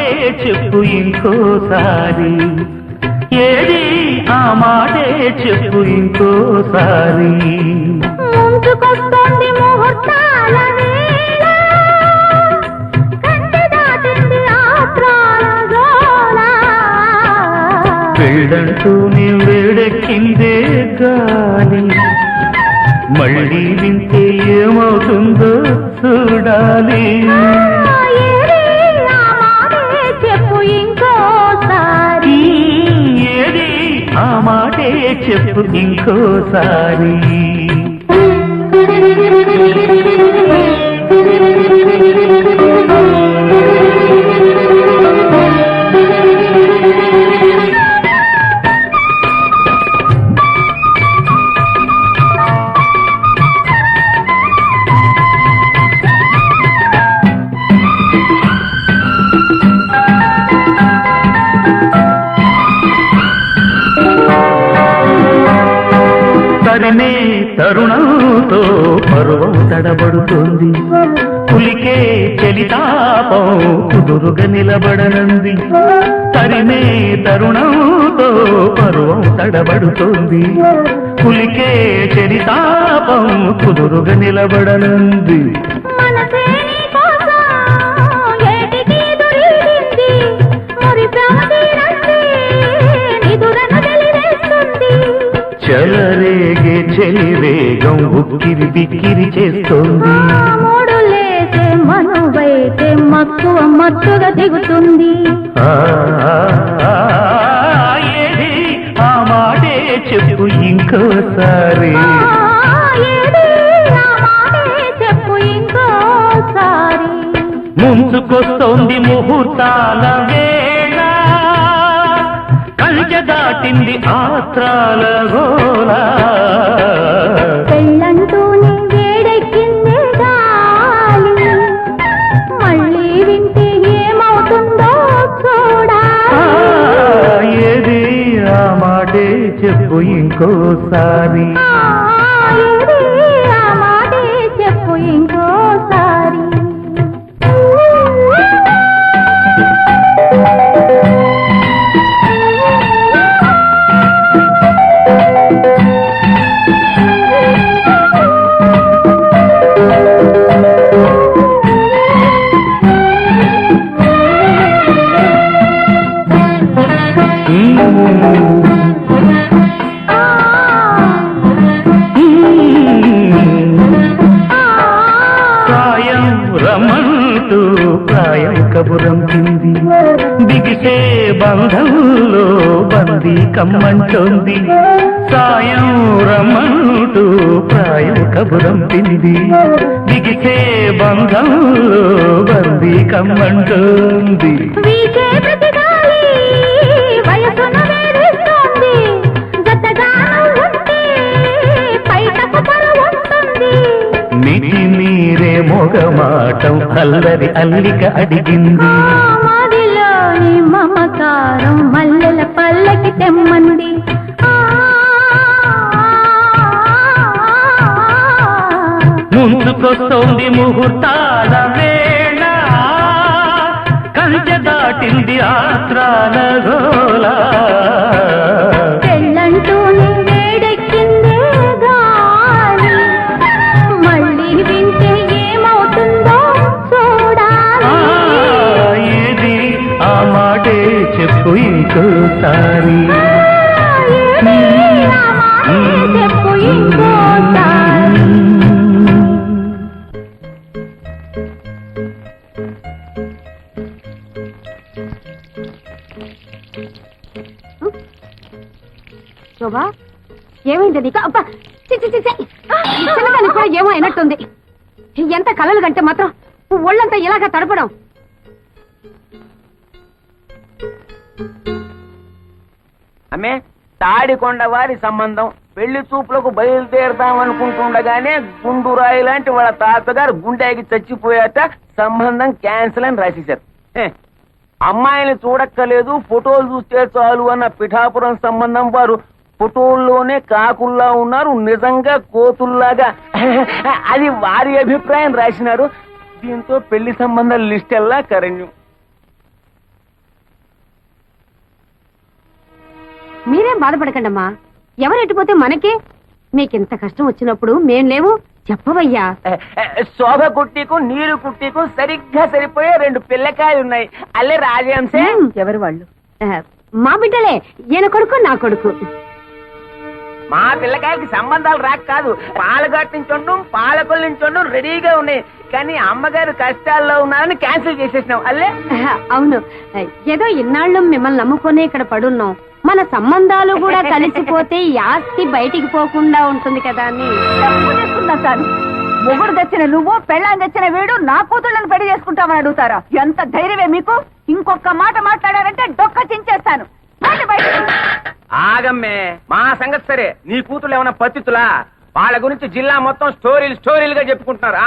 మాటే చెప్పు ఇంకోసారి, ఏది ఆ మాటే చెప్పు ఇంకోసారి. ముందుకొస్తుంది ముహూర్తాల వేళ, కంటి దాటింది ఆత్రాల గోళ. పెళ్ళంటూ నీ వేడెక్కిందే గాలి, మళ్ళీ వింటే ఏమవుతుందో చూడాలి. చెప్పు ఇంకోసారి, ఏది ఆ మాటే చెప్పు ఇంకోసారి. తరిమే తరుణంతో పరువం తడబడుతోంది, పులికే చలితాపం కుదురుగా నిలబడనంది. తరిమే తరుణంతో పరువం తడబడుతోంది, పులికే చలితాపం కుదురుగా నిలబడనంది. చలరేగే చెలివేగం ఉక్కిరి బిక్కిరి చేస్తోంది, మూడులేసే మనువైతే మక్కువ మత్తుగా దిగుతుంది. ఏది ఆ మాటే చెప్పు ఇంకోసారి, చెప్పు ఇంకోసారి. ముంచుకొస్తోంది ముహూర్తాల వేళ, కంచె దాటింది ఆత్రాల గోళ. పెళ్ళంటూనే వేడెక్కిందే గాలి, మళ్ళీ వింటే ఏమవుతుందో చూడాలి. ఏది ఆ మాటే చెప్పు ఇంకోసారి, ఏది ఆ మాటే చెప్పు ఇంకోసారి. ప్రాయం రమంటూ ప్రాయం కబురం కింది, బిగిసే బంధంలో బందీ కమ్మంటోంది. సాయం రమంటూ ప్రాయం కబురం కింది, బిగిసే బంధంలో బందీ కమ్మంటోంది. మితి మీరే మొగమాటం అల్లరి అల్లిక అడిగింది, మదిలోని మమకారం మల్లెల పల్లకి తెమ్మంది. ముందుకొస్తోంది ముహూర్తాల వేళ, కంచె దాటింది ఆత్రాల గోళ. పెళ్ళంటూనే వేడెక్కిందే గాలి, మళ్ళీ వింటే ఏమవుతుందో చూడాలి. ఏది ఆ మాటే చెప్పు ఇంకోసారి, చెప్పు ఇంకోసారి. శోభా, ఏమైంది నీకు? అబ్బా, చిన్నదానికి కూడా ఏమో అయినట్టుంది. ఎంత కలలు కంటే మాత్రం ఒళ్ళంతా ఇలాగా తడపడం. అమ్మే, తాడికొండ వారి సంబంధం పెళ్లి చూపులకు బయలుదేరదామనుకుంటుండగానే గుండురాయి లాంటి వాళ్ళ తాతగారు గుండెకి చచ్చిపోయాట, సంబంధం క్యాన్సిల్ అని రాసేశారు. అమ్మాయిని చూడక్కలేదు, ఫోటోలు చూస్తే చాలు అన్న పిఠాపురం సంబంధం వారు ఫోటోల్లోనే కాకుల్లా ఉన్నారు, నిజంగా కోతుల్లాగా. అది వారి అభిప్రాయం రాసినారు. దీంతో పెళ్లి సంబంధాల లిస్ట్ ఎల్లా కరణ్యం. మీరేం బాధపడకండమ్మా. ఎవరు ఎటుపోతే మనకే. మీకింత కష్టం వచ్చినప్పుడు మేం లేవు చెప్పవయ్యా. శోభ కుట్టికు నీరు కుట్టికు సరిగ్గా సరిపోయే 2 పిల్లకాయలు ఉన్నాయి. అల్లే రాజహంసే. ఎవరు వాళ్ళు? మా బిడ్డలే. ఈయన కొడుకు నా కొడుకు. మా పిల్లకాయలకి సంబంధాలు రాక కాదు, పాలగట్టు నుంచి ఉండడం పాలకొల్లు నుంచి ఉండడం రెడీగా ఉన్నాయి. కానీ అమ్మగారు కష్టాల్లో ఉన్నారని క్యాన్సిల్ చేసేసినాం. అల్లే అవును, ఏదో ఇన్నాళ్ళు మిమ్మల్ని నమ్ముకొని ఇక్కడ పడున్నాం. మన సంబంధాలు కూడా కలిసిపోతే ఈ ఆస్తి బయటికి పోకుండా ఉంటుంది కదా అని. చాలు. మొగుడు తెచ్చిన నువ్వు, పెళ్ళాన్ని తెచ్చిన వీడు నా కూతుళ్ళని పెళ్లి చేసుకుంటామని అడుగుతారా? ఎంత ధైర్యమే మీకు? ఇంకొక మాట మాట్లాడారంటే డొక్క చించేస్తాను. ఆగమ్మే, మా సంగతి సరే. నీ కూతురు ఏమన్నా పతితులా? వాళ్ళ గురించి జిల్లా మొత్తం స్టోరీలుగా చెప్పుకుంటున్నారు.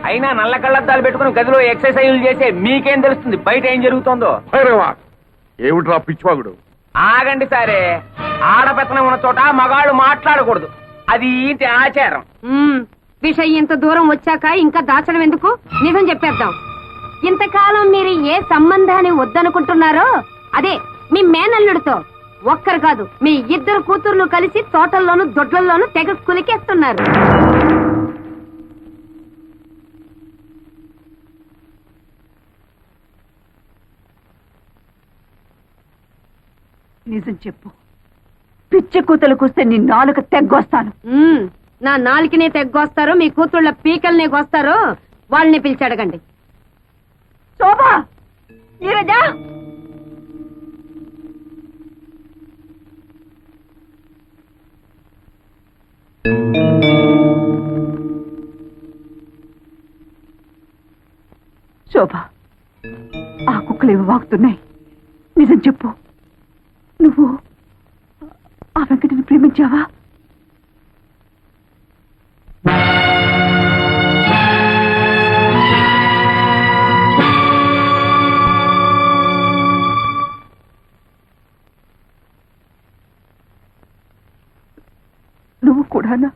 అయినా నల్ల కళ్ళద్దాలు పెట్టుకుని గదిలో ఎక్సర్సైజులు చేసే మీకేం తెలుస్తుంది బయట ఏం జరుగుతుందో? ఏమిట్రా పిచ్చివాగుడు? ఆగండి సరే. ఆడపెత్తనం ఉన్న చోట మగాళ్ళు మాట్లాడకూడదు. అది ఇంటి ఆచారం. విషయం ఇంత దూరం వచ్చాక ఇంకా దాచడం ఎందుకు? నిజం చెప్పేద్దాం. ఇంతకాలం మీరు ఏ సంబంధాన్ని వద్దనుకుంటున్నారో అదే మీ మేనల్లుడితో. ఒక్కరు కాదు, మీ 2 కూతుర్లు కలిసి తోటల్లోనూ దొడ్లల్లోనూ తెగ కులికేస్తున్నారు. నిజం చెప్పు. పిచ్చి కూతలకొస్తే నీ నాలుక తెగ్గొస్తాను. నా నాలుకనే తెగ్గొస్తారు, మీ కూతుళ్ళ పీకల్నే కోస్తారు. వాళ్ళని పిలిచి అడగండి. శోభా, నీరజ, శోభ, ఆ కుక్కలేవి వాగుతున్నాయి. నిజం చెప్పు, నువ్వు ఆ వెంకటిని ప్రేమించావా? నువ్వు కూడానా?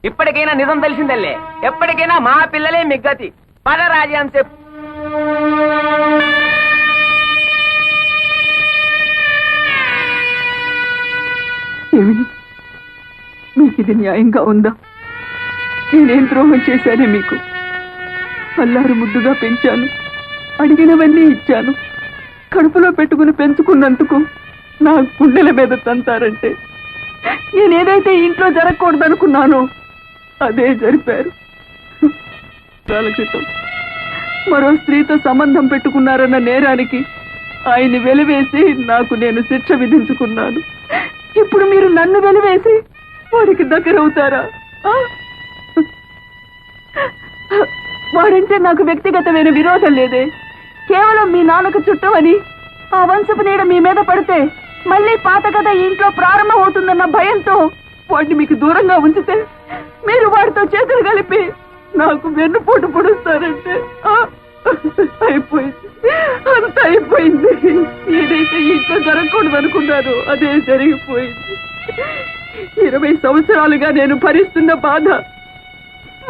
ఇప్పటికైనా నిజం తెలిసిందల్లే. ఎప్పటికైనా మా పిల్లలే మిగ్గతి. పద రాజాం చెప్పు. ఏమిటి, మీకు ఇది న్యాయంగా ఉందా? నేనేం ద్రోహం చేశానే మీకు? అల్లారు ముద్దుగా పెంచాను, అడిగినవన్నీ ఇచ్చాను. కడుపులో పెట్టుకుని పెంచుకున్నందుకు నా గుండెల మీద తంతారంటే నేనేదైతే ఇంట్లో జరగకూడదనుకున్నానో అదే జరిపారు. కాల క్రితం మరో స్త్రీతో సంబంధం పెట్టుకున్నారన్న నేరానికి ఆయన్ని వెలివేసి నాకు నేను శిక్ష విధించుకున్నాను. ఇప్పుడు మీరు నన్ను వెలివేసి వాడికి దగ్గరవుతారా? వాడంటే నాకు వ్యక్తిగతమైన విరోధం లేదే. కేవలం మీ నాన్నకు చుట్టమని ఆ వంశపు నీడ మీ మీద పడితే మళ్ళీ పాత కథ ఇంట్లో ప్రారంభం అవుతుందన్న భయంతో వాడిని మీకు దూరంగా ఉంచితే మీరు వాడితో చేతులు కలిపి నాకు వెన్నుపోటు పొడుస్తారంటే అయిపోయింది, అంత అయిపోయింది. ఏదైతే ఇంట్లో జరగకూడదు అనుకున్నారో అదే జరిగిపోయింది. 20 సంవత్సరాలుగా నేను భరిస్తున్న బాధ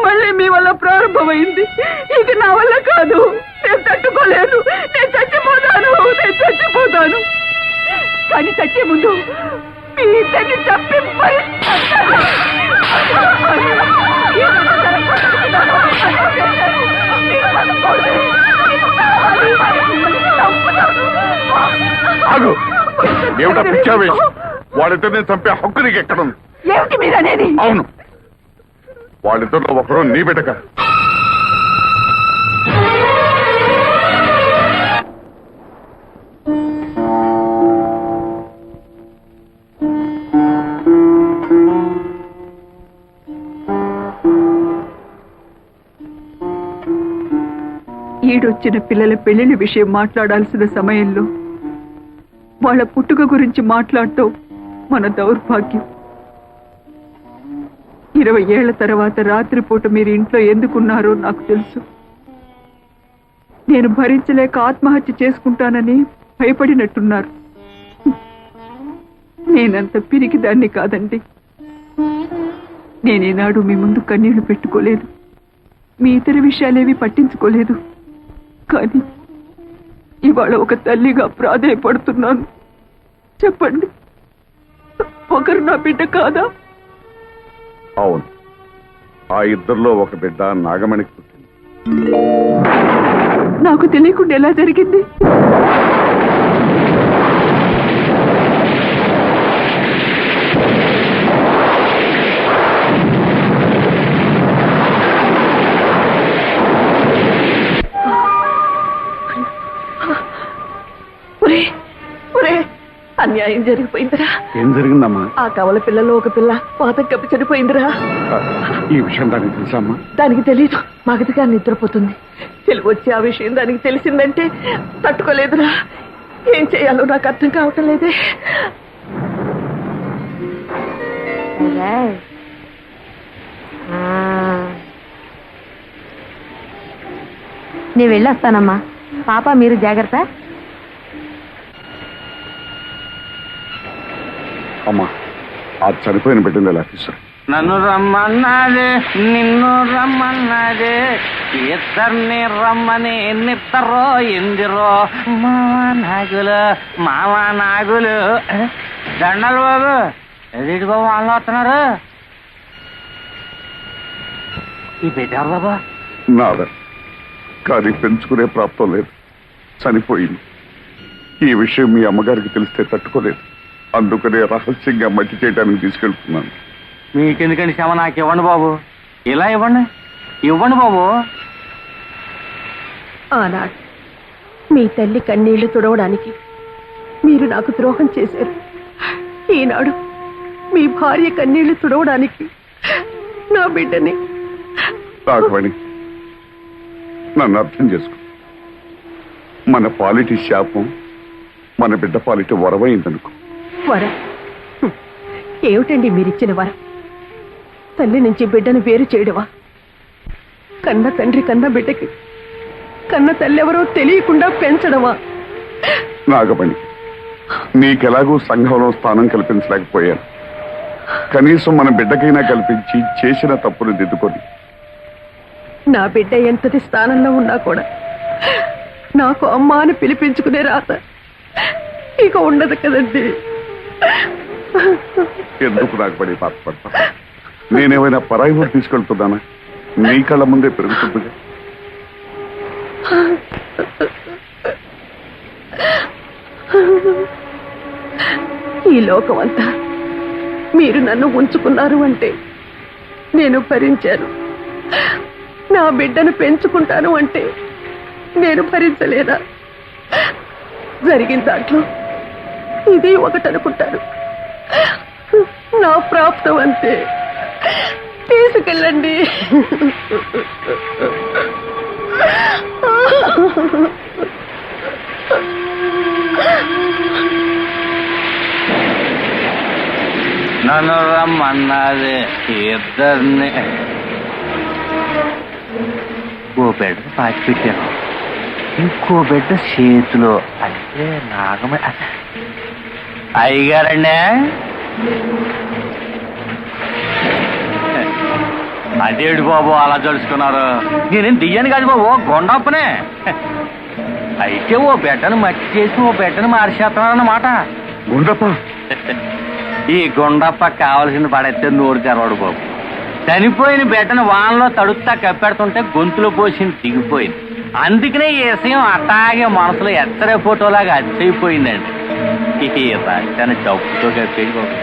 మళ్ళీ మీ వల్ల ప్రారంభమైంది. ఇది నా వల్ల కాదు, నేను తట్టుకోలేను. నేను చచ్చిపోతాను. కానీ చచ్చే ముందు మీ ఇద్దరిని చంపి ఆగు, ఏమిటా పిచ్చావేష్? వాళ్ళిద్దరిని చంపే హక్కు నీకు ఎక్కడుంది? ఏమిటి మీరు అనేది? అవును, వాళ్ళిద్దరిలో ఒకరు నీ బిడ్డక. ఈడొచ్చిన పిల్లల పెళ్లిళ్ళ విషయం మాట్లాడాల్సిన సమయంలో వాళ్ళ పుట్టుక గురించి మాట్లాడటం మన దౌర్భాగ్యం. 20 ఏళ్ల తర్వాత రాత్రిపూట మీరు ఇంట్లో ఎందుకున్నారో నాకు తెలుసు. నేను భరించలేక ఆత్మహత్య చేసుకుంటానని భయపడినట్టున్నారు. నేనంత పిరికిదాన్ని కాదండి. నేనేనాడు మీ ముందు కన్నీళ్లు పెట్టుకోలేదు, మీ ఇతర విషయాలేవి పట్టించుకోలేదు. కానీ ఇవాళ ఒక తల్లిగా ప్రాధేయపడుతున్నాను. చెప్పండి, ఒకరు నా బిడ్డ కాదా? అవును, ఆ ఇద్దరిలో ఒక బిడ్డ నాగమణికి పుట్టింది. నాకు తెలియకుండా ఎలా జరిగింది? అన్యాయం జరిగిపోయిందిరా. ఏం జరిగిందమ్మా? ఆ కవల పిల్లలో ఒక పిల్ల పాత కప్పి చనిపోయిందిరా. ఈ విషయం దానికి తెలుసమ్మా? దానికి తెలీదు. మగతిగా నిద్రపోతుంది. తెలివి వచ్చి ఆ విషయం దానికి తెలిసిందంటే తట్టుకోలేదురా. ఏం చేయాలో నాకు అర్థం కావటం లేదే. నేను వెళ్ళొస్తానమ్మా. పాప మీరు జాగ్రత్త. అమ్మా, ఆ చనిపోయిన బిడ్డను ఎలా తీసుకురా? నన్ను రమ్మన్నదే, నిన్ను రమ్మన్నదే, ఇద్దరిని రమ్మని నిద్దరో ఎందిరో మావా నాగులు దండలు బాబు. ఎదుటి బాబు వాళ్ళు వస్తున్నారు. ఈ పెట్టారు బాబా. నాదా, కానీ పెంచుకునే ప్రాప్తం లేదు, చనిపోయింది. ఈ విషయం మీ అమ్మగారికి తెలిస్తే తట్టుకోలేదు. అందుకనే రహస్యంగా మట్టి చేయడానికి తీసుకెళ్తున్నాను. మీకెందుకండి శ్రమ? నాకు ఇవ్వండి బాబు. ఇలా ఇవ్వండి, ఇవ్వండి బాబు. ఆనాడు మీ తల్లి కన్నీళ్లు తుడవడానికి మీరు నాకు ద్రోహం చేశారు. ఈనాడు మీ భార్య కన్నీళ్లు తుడవడానికి నా బిడ్డని. రాఘవణి, నన్ను అర్థం చేసుకో. మన పాలిటి శాపం మన బిడ్డ పాలిటి వరమైందనుకో. వరం? ఏమిటండి మీరిచ్చిన వరం? తల్లి నుంచి బిడ్డను వేరు చేయడమా? కన్న తండ్రి కన్న బిడ్డకి కన్న తల్లి ఎవరో తెలియకుండా పెంచడమా? నాగమణి, నీకెలాగూ సంఘంలో స్థానం కల్పించలేకపోయాను. కనీసం మన బిడ్డకైనా కల్పించి చేసిన తప్పును దిద్దుకొని. నా బిడ్డ ఎంతటి స్థానంలో ఉన్నా కూడా నాకు అమ్మ అని పిలిపించుకునే రాత ఇక ఉండదు కదండి. ఎందుకు నాగమణి బాధపడతా? నేనేమైనా పరాయి ఊరు తీసుకెళ్తున్నానా? నీ కళ్ళ ముందే పెరుగుతుందిగా. ఈ లోకమంతా మీరు నన్ను ఉంచుకున్నారు అంటే నేను భరించాను. నా బిడ్డను పెంచుకుంటాను అంటే నేను భరించలేదా? జరిగిన దాంట్లో ఇది ఒకటి అనుకుంటాను. నా ప్రాప్తం అంతే. తీసుకెళ్ళండి. నన్ను రమ్మన్నది ఇద్దరిని. ఓ బిడ్డ పాచి పెట్టాను, ఇంకో బిడ్డ చేతిలో. అంటే నాగమే అయ్యగారండి. అదేడు బాబు అలా జడుచుకున్నారు? నేనేం దియ్యాను కాదు బాబు, గొండప్పనే. అయితే ఓ బిడ్డను మట్టి చేసి ఓ బిడ్డను మార్చేస్తున్నారన్నమాట. గుండప్ప, ఈ గుండప్ప కావలసింది పడైతే నోరు తెరవాడు బాబు. చనిపోయిన బిడ్డను వానలో తడుపుతా కప్పెడుతుంటే గొంతులో పోసింది దిగిపోయింది. అందుకనే ఈ విషయం అట్టాగే మనసులో ఎత్తరే ఫోటోలాగా అచ్చయిపోయిందండి. ఈ రాజాన్ని డబ్బుతో కప్పేది బాబు.